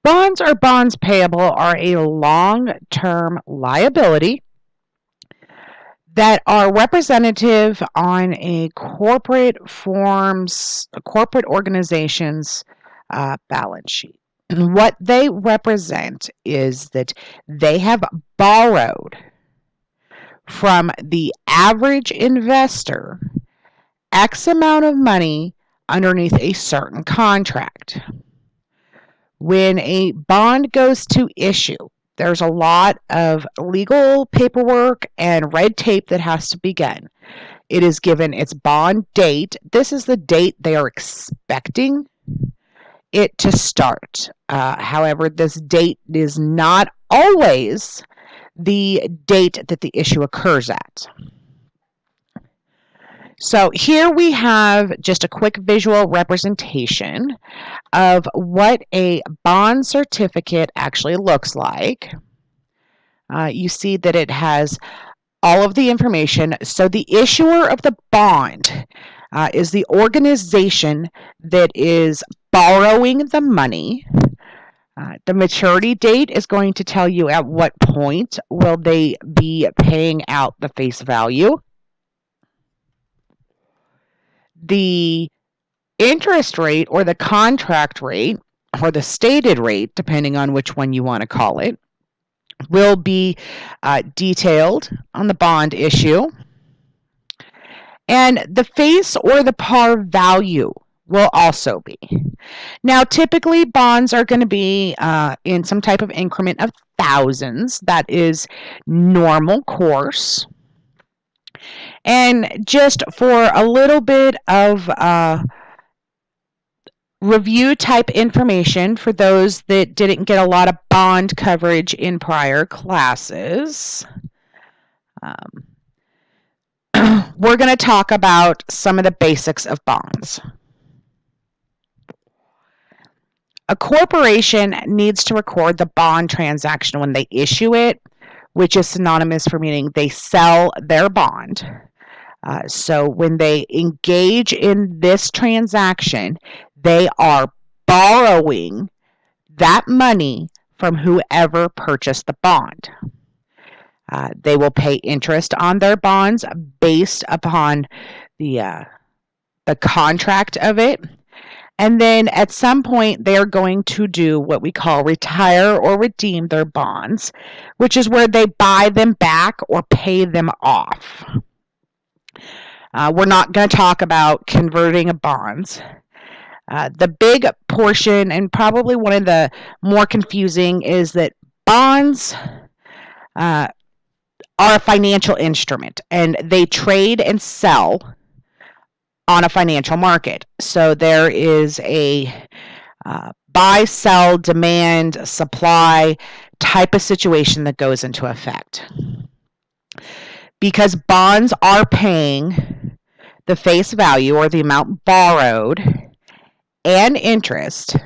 Bonds or bonds payable are a long-term liability that are representative on a corporate organization's balance sheet. What they represent is that they have borrowed from the average investor X amount of money underneath a certain contract. When a bond goes to issue, there's a lot of legal paperwork and red tape that has to begin. It is given its bond date. This is the date they are expecting it to start. However, this date is not always the date that the issue occurs at. So here we have just a quick visual representation of what a bond certificate actually looks like. You see that it has all of the information. So the issuer of the bond is the organization that is borrowing the money. The maturity date is going to tell you at what point will they be paying out the face value. The interest rate or the contract rate or the stated rate, depending on which one you want to call it, will be detailed on the bond issue. And the face or the par value will also be. Now, typically bonds are going to be in some type of increment of thousands. That is normal course. And just for a little bit of review type information for those that didn't get a lot of bond coverage in prior classes, we're going to talk about some of the basics of bonds. A corporation needs to record the bond transaction when they issue it, which is synonymous for meaning they sell their bond. So when they engage in this transaction, they are borrowing that money from whoever purchased the bond. They will pay interest on their bonds based upon the contract of it. And then at some point, they're going to do what we call retire or redeem their bonds, which is where they buy them back or pay them off. We're not going to talk about converting of bonds. The big portion, and probably one of the more confusing, is that bonds are a financial instrument, and they trade and sell on a financial market. So there is a buy, sell, demand, supply type of situation that goes into effect. Because bonds are paying the face value or the amount borrowed and interest,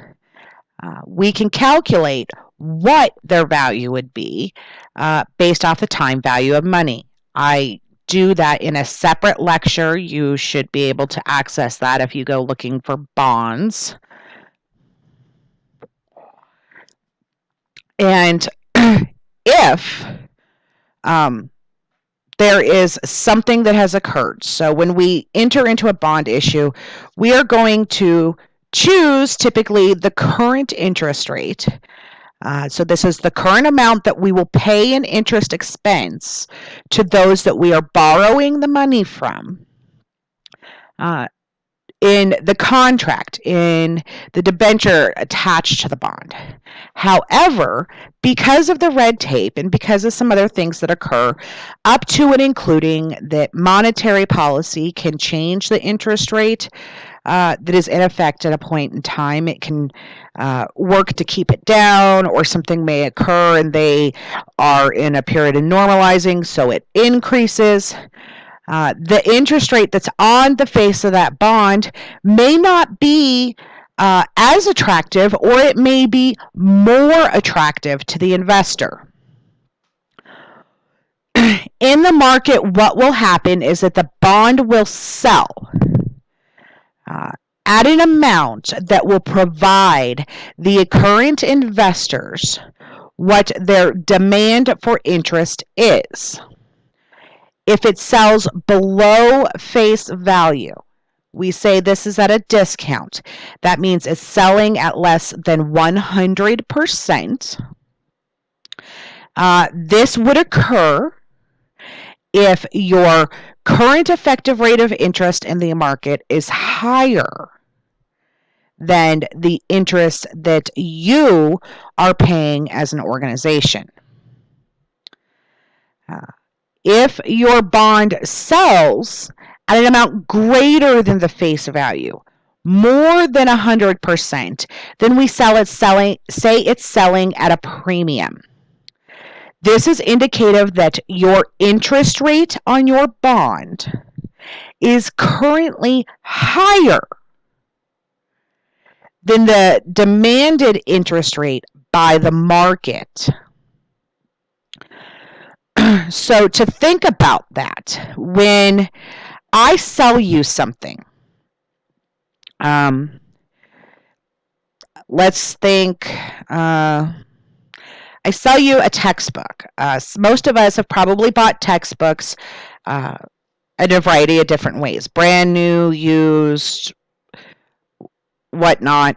we can calculate what their value would be based off the time value of money. I do that in a separate lecture. You should be able to access that if you go looking for bonds. And if there is something that has occurred, so when we enter into a bond issue, we are going to choose typically the current interest rate. So this is the current amount that we will pay in interest expense to those that we are borrowing the money from in the contract, in the debenture attached to the bond. However, because of the red tape and because of some other things that occur, up to and including that monetary policy can change the interest rate that is in effect at a point in time. It can work to keep it down, or something may occur and they are in a period of normalizing, so it increases. The interest rate that's on the face of that bond may not be as attractive, or it may be more attractive to the investor. In the market, what will happen is that the bond will sell. at an amount that will provide the current investors what their demand for interest is. If it sells below face value, we say this is at a discount. That means it's selling at less than 100%. This would occur if your current effective rate of interest in the market is higher than the interest that you are paying as an organization. If your bond sells at an amount greater than the face value, more than 100%, then we say it's selling at a premium. This is indicative that your interest rate on your bond is currently higher than the demanded interest rate by the market. So to think about that, when I sell you something, let's think, I sell you a textbook. Most of us have probably bought textbooks in a variety of different ways. Brand new, used, whatnot.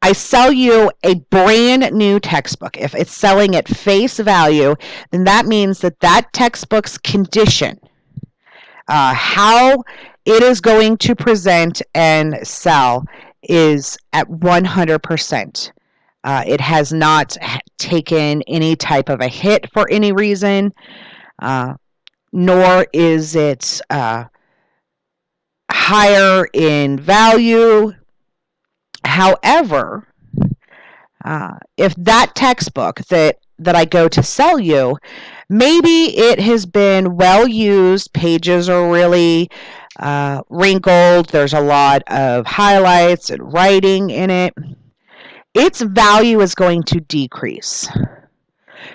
I sell you a brand new textbook. If it's selling at face value, then that means that textbook's condition, how it is going to present and sell, is at 100%. It has not taken any type of a hit for any reason, nor is it higher in value. However, if that textbook that I go to sell you, maybe it has been well used, pages are really wrinkled, there's a lot of highlights and writing in it, its value is going to decrease.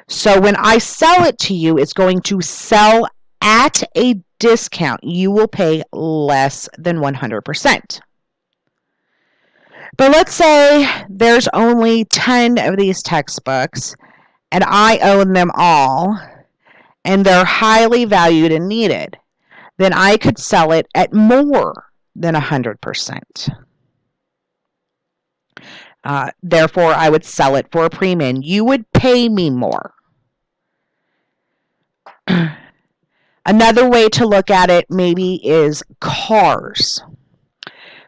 So when I sell it to you, it's going to sell at a discount. You will pay less than 100%. But let's say there's only 10 of these textbooks and I own them all and they're highly valued and needed. Then I could sell it at more than 100%. Therefore, I would sell it for a premium. You would pay me more. Another way to look at it maybe is cars.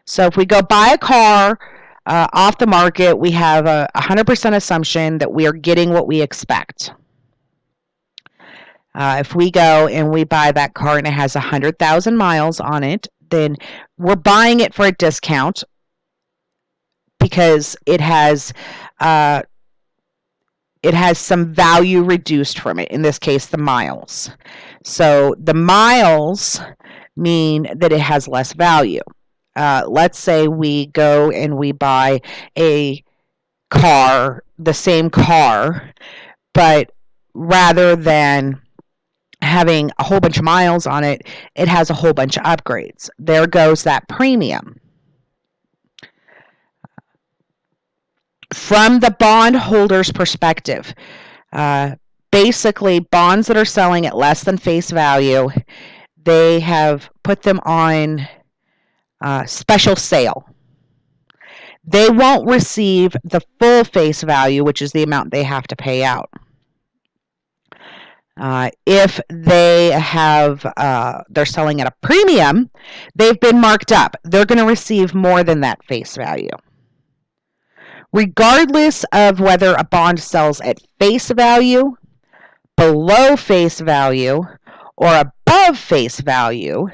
So if we go buy a car off the market, we have a 100% assumption that we are getting what we expect. If we go and we buy that car and it has 100,000 miles on it, then we're buying it for a discount because it has some value reduced from it, in this case the miles. So the miles mean that it has less value. Let's say we go and we buy a car, the same car, but rather than having a whole bunch of miles on it, it has a whole bunch of upgrades. There goes that premium. From the bondholder's perspective, basically bonds that are selling at less than face value, they have put them on special sale. They won't receive the full face value, which is the amount they have to pay out. If they have, they're selling at a premium, they've been marked up. They're going to receive more than that face value. Regardless of whether a bond sells at face value, below face value, or above face value,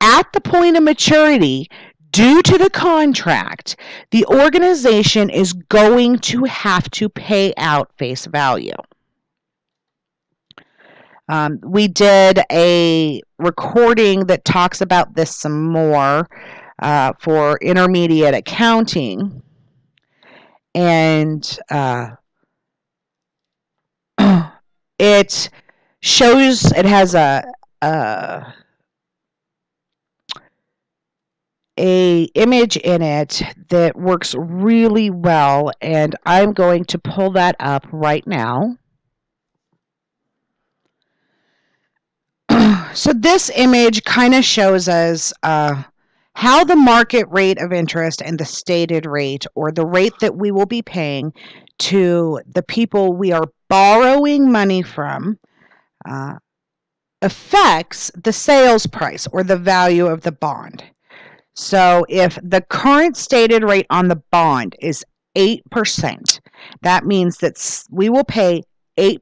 at the point of maturity, due to the contract, the organization is going to have to pay out face value. We did a recording that talks about this some more for intermediate accounting. And it shows, it has a image in it that works really well, and I'm going to pull that up right now. So this image kind of shows us how the market rate of interest and the stated rate, or the rate that we will be paying to the people we are borrowing money from, affects the sales price or the value of the bond. So if the current stated rate on the bond is 8%, that means that we will pay 8%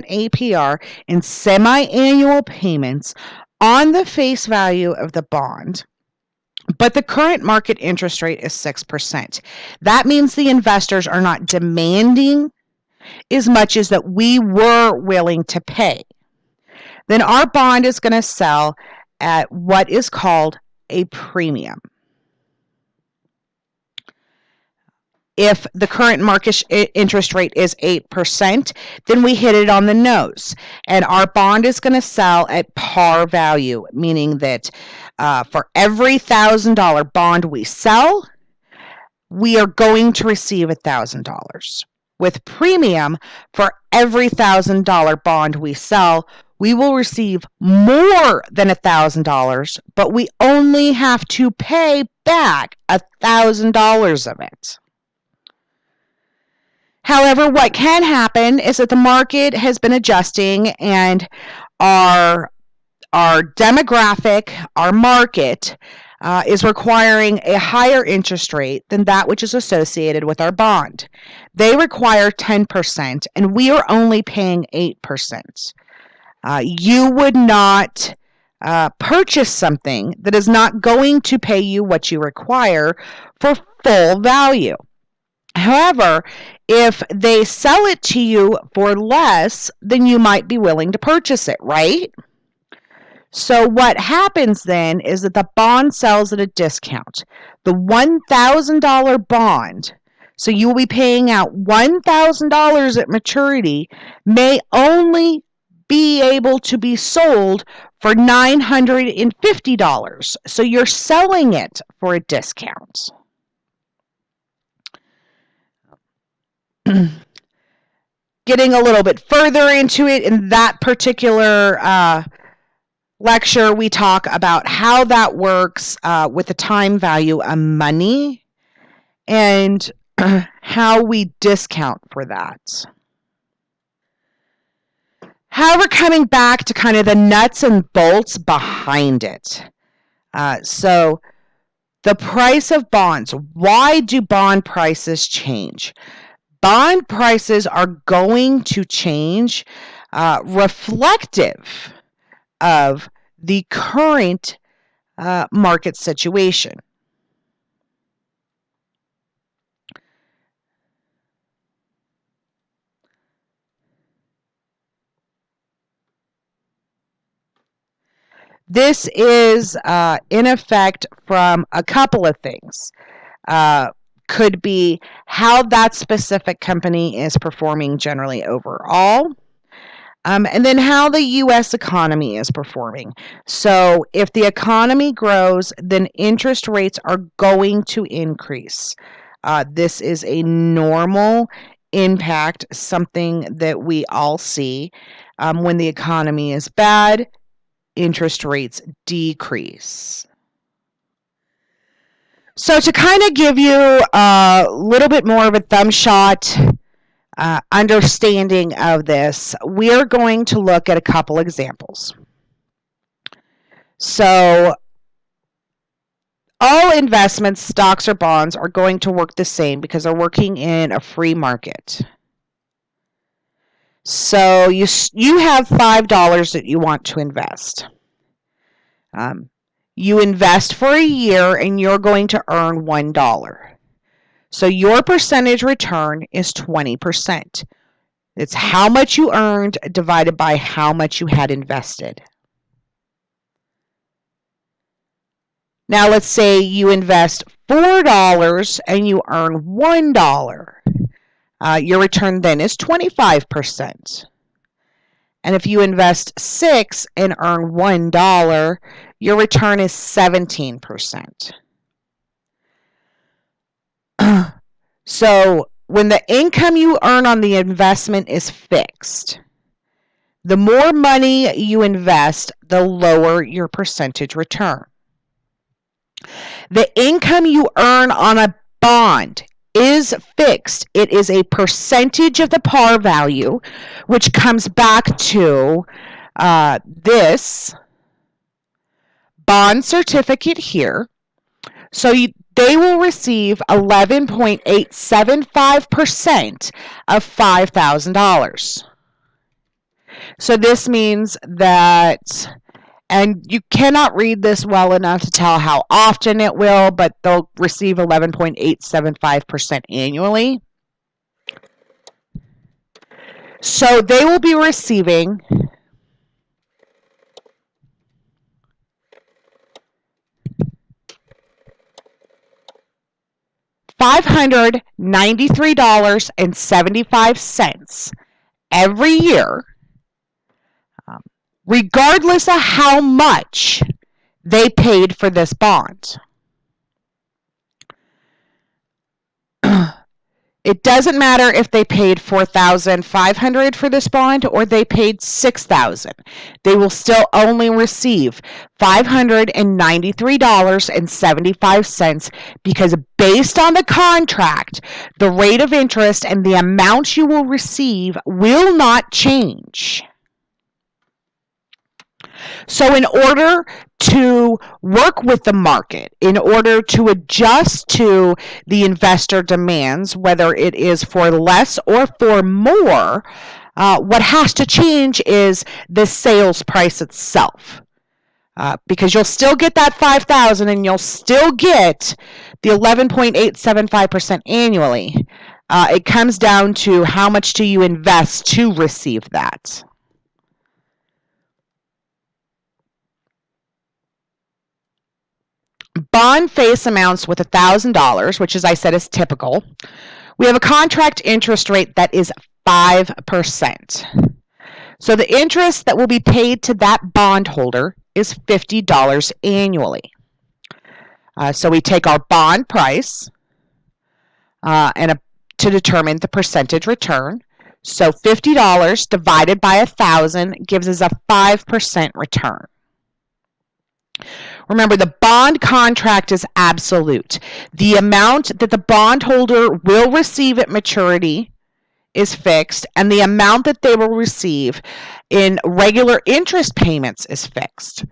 APR in semi-annual payments on the face value of the bond. But the current market interest rate is 6%. That means the investors are not demanding as much as that we were willing to pay. Then our bond is going to sell at what is called a premium. If the current market interest rate is 8%, then we hit it on the nose. And our bond is going to sell at par value, meaning that for every $1,000 bond we sell, we are going to receive $1,000. With premium, for every $1,000 bond we sell, we will receive more than $1,000, but we only have to pay back $1,000 of it. However, what can happen is that the market has been adjusting, and our demographic, our market, is requiring a higher interest rate than that which is associated with our bond. They require 10%, and we are only paying 8%. You would not purchase something that is not going to pay you what you require for full value. However, if they sell it to you for less, then you might be willing to purchase it, right? So what happens then is that the bond sells at a discount. The $1,000 bond, so you will be paying out $1,000 at maturity, may only be able to be sold for $950. So you're selling it for a discount. Getting a little bit further into it, in that particular lecture, we talk about how that works with the time value of money and how we discount for that. However, coming back to kind of the nuts and bolts behind it. So the price of bonds. Why do bond prices change? Bond prices are going to change reflective of the current market situation. This is in effect from a couple of things. Could be how that specific company is performing generally overall, and then how the U.S. economy is performing. So if the economy grows, then interest rates are going to increase. This is a normal impact, something that we all see. When the economy is bad, interest rates decrease. So to kind of give you a little bit more of a thumb shot understanding of this, we are going to look at a couple examples. So all investments, stocks or bonds, are going to work the same because they're working in a free market. So you have $5 that you want to invest. You invest for a year and you're going to earn $1. So your percentage return is 20%. It's how much you earned divided by how much you had invested. Now let's say you invest $4 and you earn $1. Your return then is 25%. And if you invest $6 and earn $1, your return is 17%. So when the income you earn on the investment is fixed, the more money you invest, the lower your percentage return. The income you earn on a bond is fixed. It is a percentage of the par value, which comes back to this bond certificate here. So they will receive 11.875% of $5,000. So this means that, and you cannot read this well enough to tell how often it will, but they'll receive 11.875% annually. So they will be receiving $593.75 every year, regardless of how much they paid for this bond. It doesn't matter if they paid $4,500 for this bond or they paid $6,000. They will still only receive $593.75 because based on the contract, the rate of interest and the amount you will receive will not change. So in order to work with the market, in order to adjust to the investor demands, whether it is for less or for more, what has to change is the sales price itself. Because you'll still get that $5,000 and you'll still get the 11.875% annually. It comes down to how much do you invest to receive that. Bond face amounts with $1,000, which as I said is typical. We have a contract interest rate that is 5%. So the interest that will be paid to that bondholder is $50 annually. So we take our bond price to determine the percentage return. So $50 divided by 1,000 gives us a 5% return. Remember, the bond contract is absolute. The amount that the bondholder will receive at maturity is fixed, and the amount that they will receive in regular interest payments is fixed.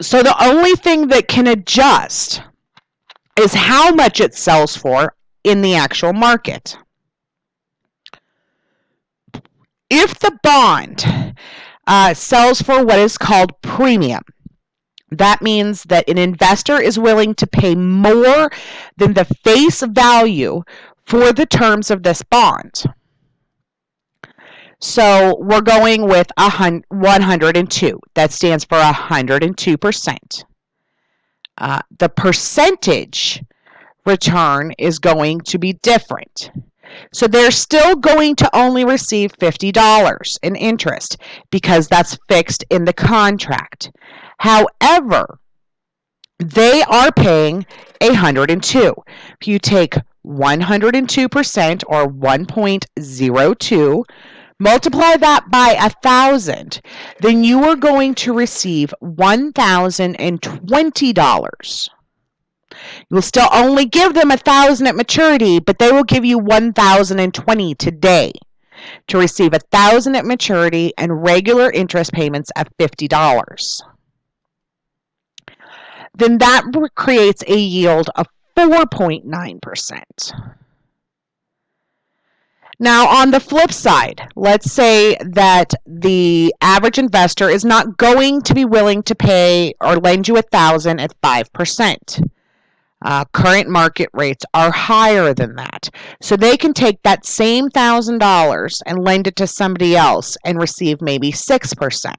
So the only thing that can adjust is how much it sells for in the actual market. If the bond sells for what is called premium, that means that an investor is willing to pay more than the face value for the terms of this bond. So we're going with 102. That stands for 102%. The percentage return is going to be different. So they're still going to only receive $50 in interest because that's fixed in the contract. However, they are paying 102. If you take 102% or 1.02, multiply that by 1,000, then you are going to receive $1,020. You will still only give them 1,000 at maturity, but they will give you 1,020 today to receive 1,000 at maturity and regular interest payments of $50. Then that creates a yield of 4.9%. Now, on the flip side, let's say that the average investor is not going to be willing to pay or lend you 1,000 at 5%. Current market rates are higher than that. So they can take that same $1,000 and lend it to somebody else and receive maybe 6%.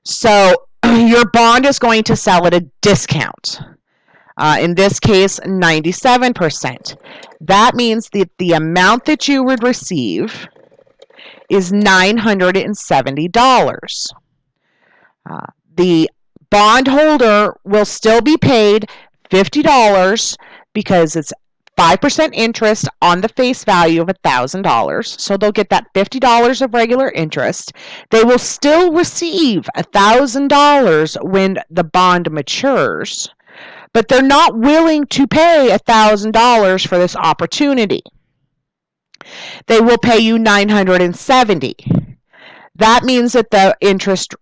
So your bond is going to sell at a discount. In this case, 97%. That means that the amount that you would receive is $970. The bondholder will still be paid $50 because it's 5% interest on the face value of $1,000. So they'll get that $50 of regular interest. They will still receive $1,000 when the bond matures, but they're not willing to pay $1,000 for this opportunity. They will pay you $970. That means that the interest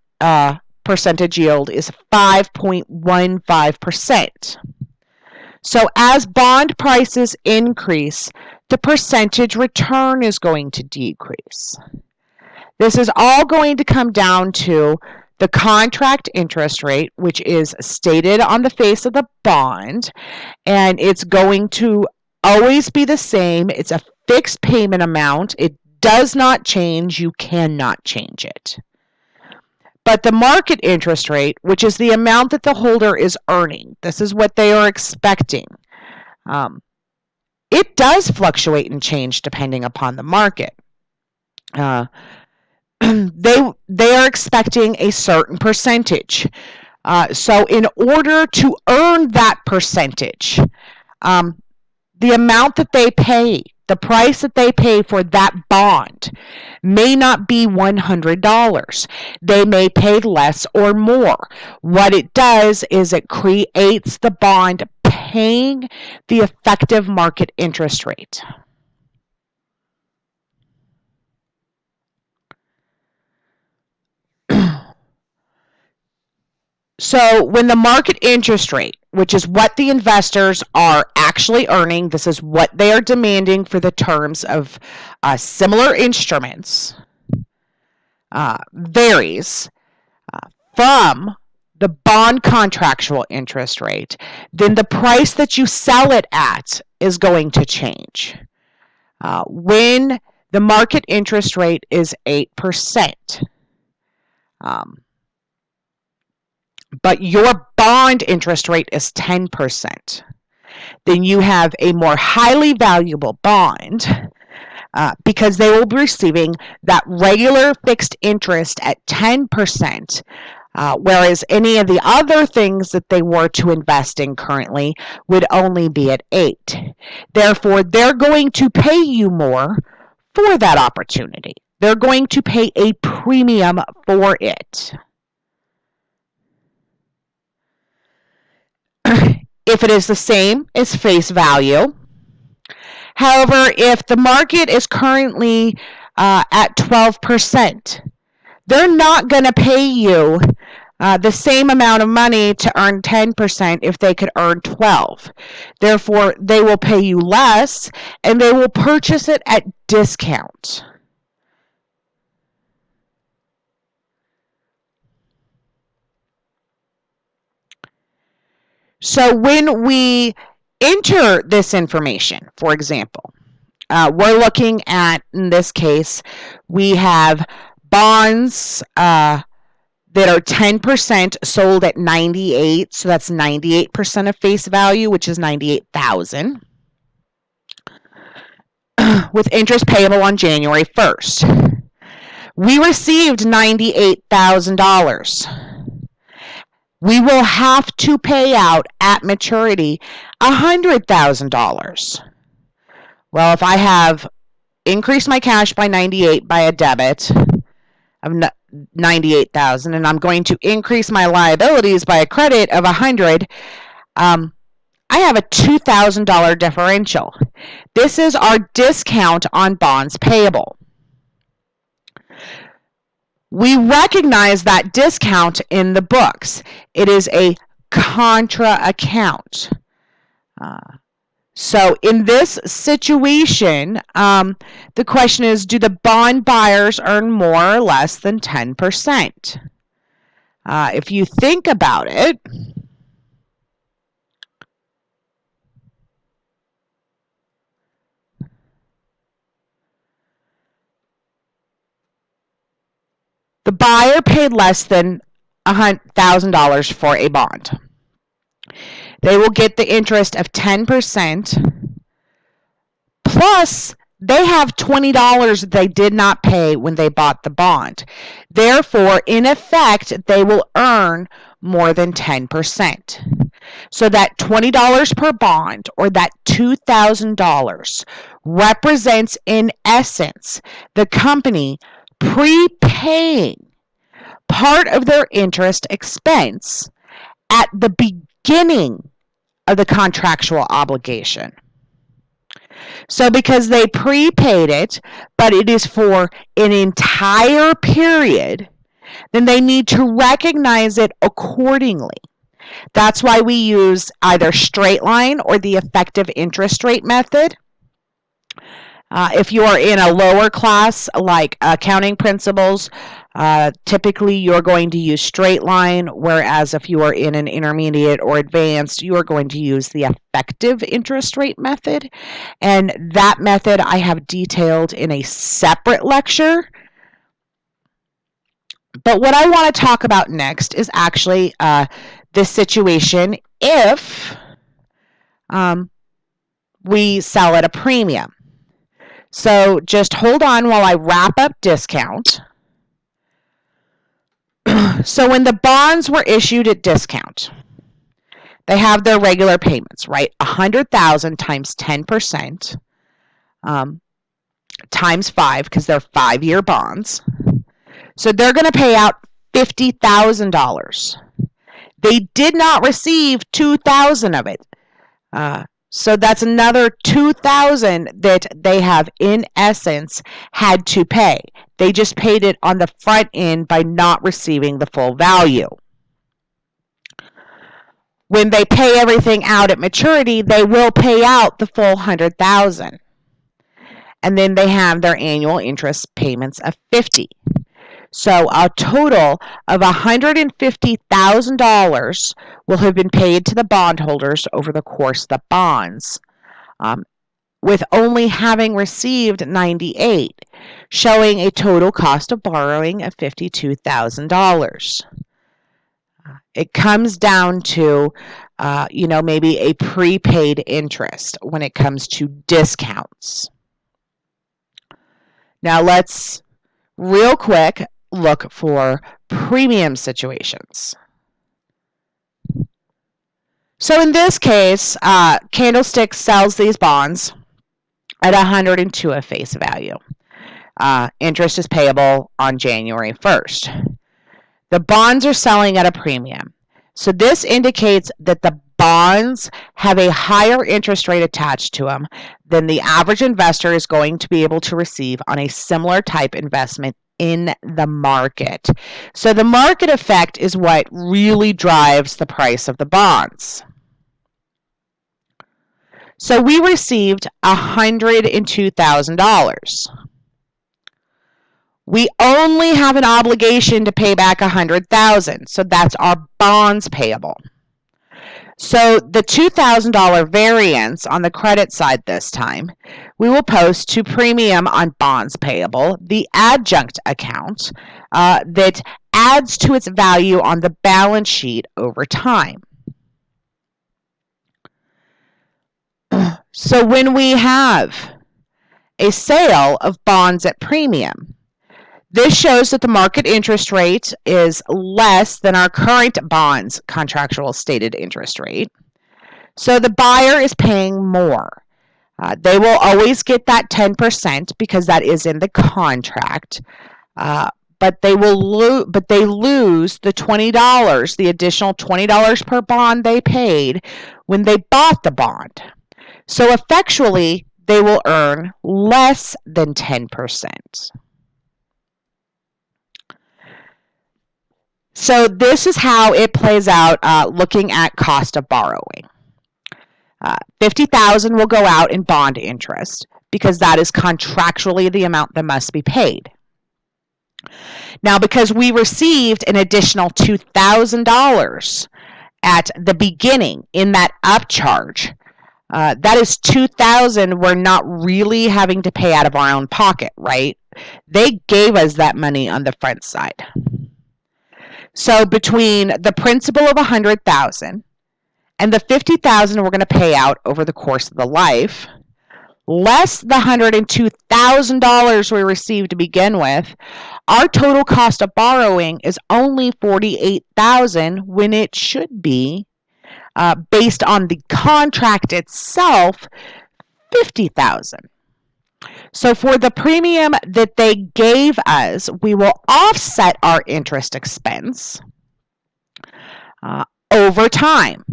percentage yield is 5.15%. So as bond prices increase, the percentage return is going to decrease. This is all going to come down to the contract interest rate, which is stated on the face of the bond, and it's going to always be the same. It's a fixed payment amount. It does not change. You cannot change it. But the market interest rate, which is the amount that the holder is earning, this is what they are expecting. It does fluctuate and change depending upon the market. They are expecting a certain percentage. So in order to earn that percentage, the amount that they pay, the price that they pay for that bond may not be $100. They may pay less or more. What it does is it creates the bond paying the effective market interest rate. So when the market interest rate, which is what the investors are actually earning, this is what they are demanding for the terms of similar instruments, varies from the bond contractual interest rate, then the price that you sell it at is going to change. When the market interest rate is 8%, but your bond interest rate is 10%, then you have a more highly valuable bond because they will be receiving that regular fixed interest at 10%, whereas any of the other things that they were to invest in currently would only be at 8%. Therefore, they're going to pay you more for that opportunity. They're going to pay a premium for it. If it is the same as face value. However, if the market is currently at 12%, they're not going to pay you the same amount of money to earn 10% if they could earn 12%. Therefore, they will pay you less and they will purchase it at discount. So when we enter this information, for example, we're looking at, in this case, we have bonds that are 10% sold at 98, so that's 98% of face value, which is $98,000, with interest payable on January 1st. We received $98,000. We will have to pay out at maturity $100,000. Well, if I have increased my cash by 98 by a debit of 98,000, and I'm going to increase my liabilities by a credit of 100, I have a $2,000 differential. This is our discount on bonds payable. We recognize that discount in the books. It is a contra account. So in this situation, the question is, do the bond buyers earn more or less than 10%? If you think about it, the buyer paid less than $1,000 for a bond. They will get the interest of 10%, plus they have $20 that they did not pay when they bought the bond. Therefore, in effect, they will earn more than 10%. So that $20 per bond, or that $2,000, represents in essence the company prepaying part of their interest expense at the beginning of the contractual obligation. So because they prepaid it, but it is for an entire period, then they need to recognize it accordingly. That's why we use either straight line or the effective interest rate method. If you are in a lower class like accounting principles, typically you're going to use straight line, whereas if you are in an intermediate or advanced, you are going to use the effective interest rate method. And that method I have detailed in a separate lecture. But what I want to talk about next is actually this situation if we sell at a premium. So just hold on while I wrap up discount. So when the bonds were issued at discount, they have their regular payments, right? $100,000 times 10% times 5, because they're 5-year bonds. So they're going to pay out $50,000. They did not receive $2,000 of it. So that's another $2,000 that they have, in essence, had to pay. They just paid it on the front end by not receiving the full value. When they pay everything out at maturity, they will pay out the full $100,000. And then they have their annual interest payments of $50,000. So a total of $150,000 will have been paid to the bondholders over the course of the bonds, with only having received $98,000, showing a total cost of borrowing of $52,000. It comes down to, maybe a prepaid interest when it comes to discounts. Now let's real quick look for premium situations. So in this case, Candlestick sells these bonds at $102 at face value. Interest is payable on January 1st. The bonds are selling at a premium. So this indicates that the bonds have a higher interest rate attached to them than the average investor is going to be able to receive on a similar type investment in the market. So the market effect is what really drives the price of the bonds. So we received $102,000. We only have an obligation to pay back $100,000, so that's our bonds payable. So the $2,000 variance on the credit side this time, we will post to premium on bonds payable, the adjunct account that adds to its value on the balance sheet over time. So when we have a sale of bonds at premium, this shows that the market interest rate is less than our current bonds contractual stated interest rate. So the buyer is paying more. They will always get that 10% because that is in the contract. But they lose the $20, the additional $20 per bond they paid when they bought the bond. So effectually, they will earn less than 10%. So this is how it plays out looking at cost of borrowing. $50,000 will go out in bond interest because that is contractually the amount that must be paid. Now, because we received an additional $2,000 at the beginning in that upcharge, that is $2,000 we're not really having to pay out of our own pocket, right? They gave us that money on the front side. So between the principal of $100,000 and the $50,000 we're going to pay out over the course of the life, less the $102,000 we received to begin with, our total cost of borrowing is only $48,000 when it should be, based on the contract itself, $50,000. So for the premium that they gave us, we will offset our interest expense over time.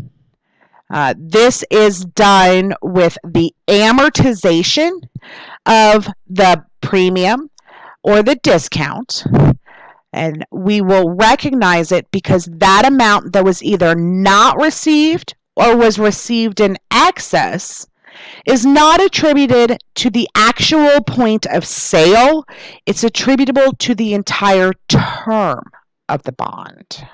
This is done with the amortization of the premium or the discount, and we will recognize it because that amount that was either not received or was received in excess is not attributed to the actual point of sale. It's attributable to the entire term of the bond.